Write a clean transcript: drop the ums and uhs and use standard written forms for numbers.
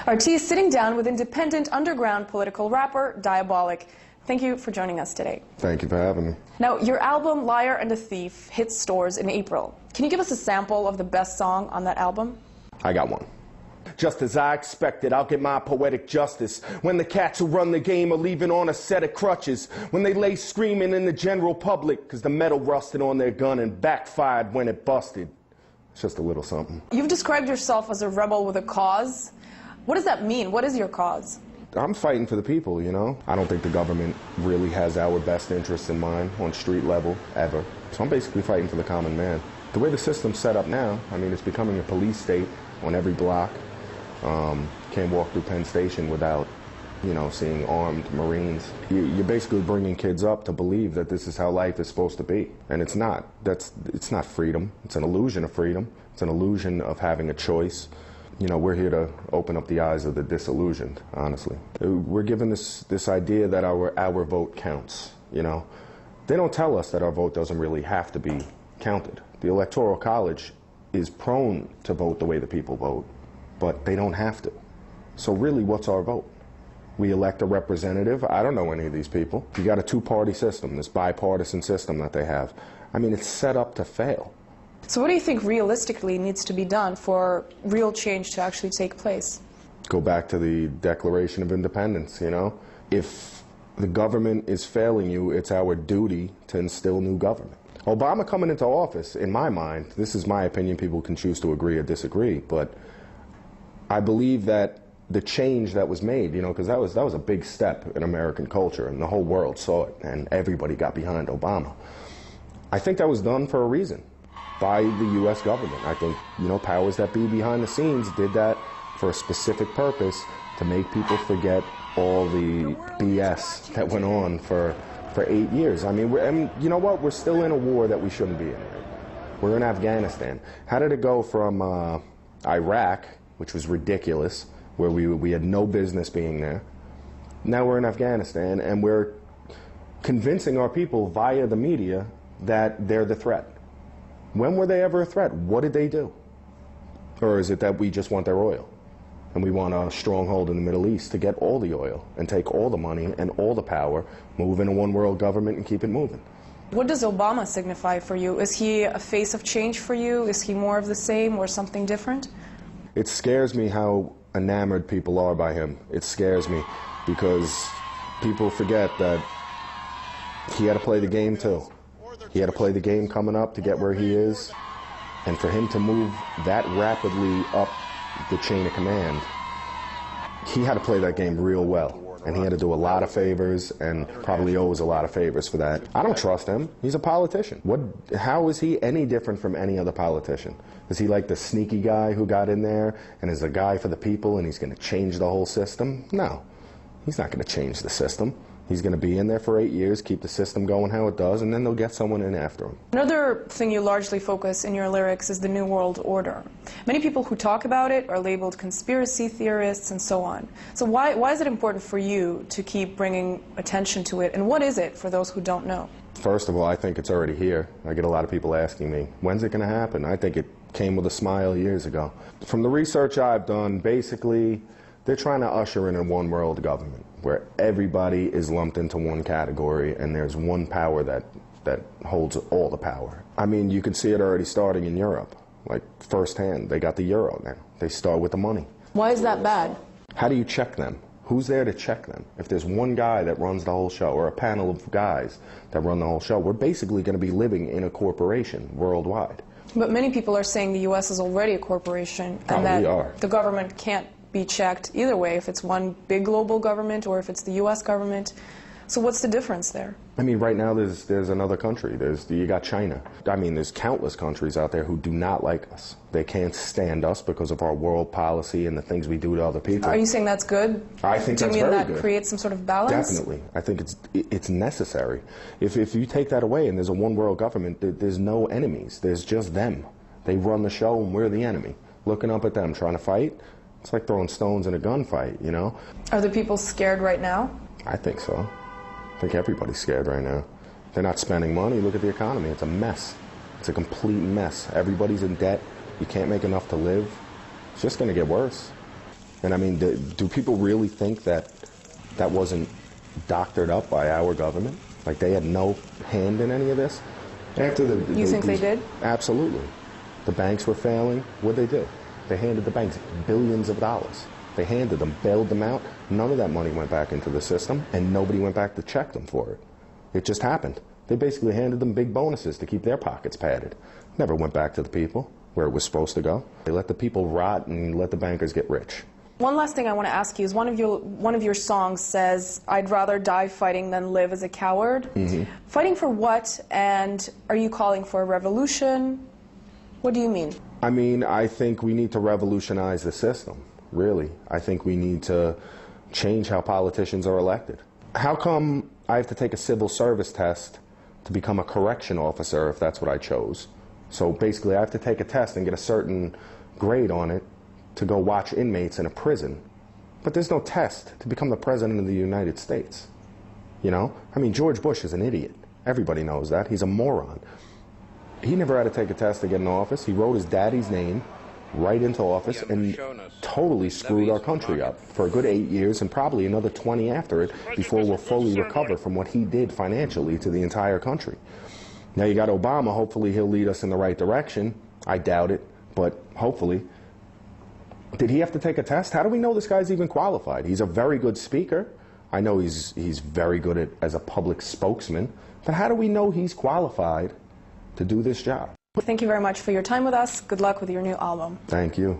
RT is sitting down with independent underground political rapper Diabolic. Thank you for joining us today. Thank you for having me. Now, your album, Liar and a Thief, hit stores in April. Can you give us a sample of the best song on that album? I got one. Just as I expected, I'll get my poetic justice. When the cats who run the game are leaving on a set of crutches. When they lay screaming in the general public, because the metal rusted on their gun and backfired when it busted. It's just a little something. You've described yourself as a rebel with a cause. What does that mean? What is your cause? I'm fighting for the people, you know? I don't think the government really has our best interests in mind on street level, ever. So I'm basically fighting for the common man. The way the system's set up now, I mean, it's becoming a police state on every block. Can't walk through Penn Station without, you know, seeing armed Marines. You're basically bringing kids up to believe that this is how life is supposed to be. And it's not. It's not freedom. It's an illusion of freedom. It's an illusion of having a choice. You know, we're here to open up the eyes of the disillusioned, honestly. We're given this idea that our vote counts, you know. They don't tell us that our vote doesn't really have to be counted. The Electoral College is prone to vote the way the people vote, but they don't have to. So really, what's our vote? We elect a representative. I don't know any of these people. You got a two-party system, this bipartisan system that they have. I mean, it's set up to fail. So what do you think realistically needs to be done for real change to actually take place? Go back to the Declaration of Independence, you know? If the government is failing you, it's our duty to instill new government. Obama coming into office, in my mind, this is my opinion, people can choose to agree or disagree, but I believe that the change that was made, you know, because that was a big step in American culture, and the whole world saw it, and everybody got behind Obama. I think that was done for a reason by the U.S. government. I think, you know, powers that be behind the scenes did that for a specific purpose, to make people forget all the BS that went on for 8 years. I mean, you know what? We're still in a war that we shouldn't be in. We're in Afghanistan. How did it go from Iraq, which was ridiculous, where we had no business being there? Now we're in Afghanistan, and we're convincing our people via the media that they're the threat. When were they ever a threat? What did they do? Or is it that we just want their oil? And we want a stronghold in the Middle East to get all the oil and take all the money and all the power, move in a one-world government and keep it moving. What does Obama signify for you? Is he a face of change for you? Is he more of the same or something different? It scares me how enamored people are by him. It scares me because people forget that he had to play the game too. He had to play the game coming up to get where he is, and for him to move that rapidly up the chain of command, he had to play that game real well, and he had to do a lot of favors, and probably owes a lot of favors for that. I don't trust him. He's a politician. How is he any different from any other politician? Is he like the sneaky guy who got in there and is a guy for the people and he's going to change the whole system? No, he's not going to change the system. He's going to be in there for 8 years, keep the system going how it does, and then they'll get someone in after him. Another thing you largely focus in your lyrics is the New World Order. Many people who talk about it are labeled conspiracy theorists and so on. So why is it important for you to keep bringing attention to it, and what is it for those who don't know? First of all, I think it's already here. I get a lot of people asking me, when's it going to happen? I think it came with a smile years ago. From the research I've done, basically, they're trying to usher in a one-world government where everybody is lumped into one category and there's one power that holds all the power. I mean, you can see it already starting in Europe, like firsthand. They got the euro now. They start with the money. Why is that bad? How do you check them? Who's there to check them? If there's one guy that runs the whole show, or a panel of guys that run the whole show, we're basically going to be living in a corporation worldwide. But many people are saying the U.S. is already a corporation, and that the government can't be checked either way, if it's one big global government or if it's the U.S. government. So what's the difference there? I mean, right now there's another country. You got China. I mean, there's countless countries out there who do not like us. They can't stand us because of our world policy and the things we do to other people. Are you saying that's good? I think that's very good. Do you mean that creates some sort of balance? Definitely. I think it's necessary. If you take that away and there's a one world government, there's no enemies. There's just them. They run the show and we're the enemy. Looking up at them, trying to fight. It's like throwing stones in a gunfight, you know? Are the people scared right now? I think so. I think everybody's scared right now. They're not spending money. Look at the economy. It's a mess. It's a complete mess. Everybody's in debt. You can't make enough to live. It's just going to get worse. And I mean, do people really think that that wasn't doctored up by our government? Like they had no hand in any of this? After You think they did? Absolutely. The banks were failing. What did they do? They handed the banks billions of dollars. They handed them, bailed them out. None of that money went back into the system, and nobody went back to check them for it. It just happened. They basically handed them big bonuses to keep their pockets padded. Never went back to the people where it was supposed to go. They let the people rot and let the bankers get rich. One last thing I want to ask you is one of your songs says, "I'd rather die fighting than live as a coward." Mm-hmm. Fighting for what? And are you calling for a revolution? What do you mean? I mean, I think we need to revolutionize the system, really. I think we need to change how politicians are elected. How come I have to take a civil service test to become a correction officer if that's what I chose? So basically I have to take a test and get a certain grade on it to go watch inmates in a prison. But there's no test to become the President of the United States. You know? I mean, George Bush is an idiot. Everybody knows that. He's a moron. He never had to take a test to get in office. He wrote his daddy's name right into office and totally screwed our country up for a good 8 years and probably another 20 after it before we'll fully recover from what he did financially to the entire country. Now you got Obama. Hopefully he'll lead us in the right direction. I doubt it, but hopefully. Did he have to take a test? How do we know this guy's even qualified? He's a very good speaker. I know he's very good as a public spokesman, but how do we know he's qualified to do this job? Thank you very much for your time with us. Good luck with your new album. Thank you.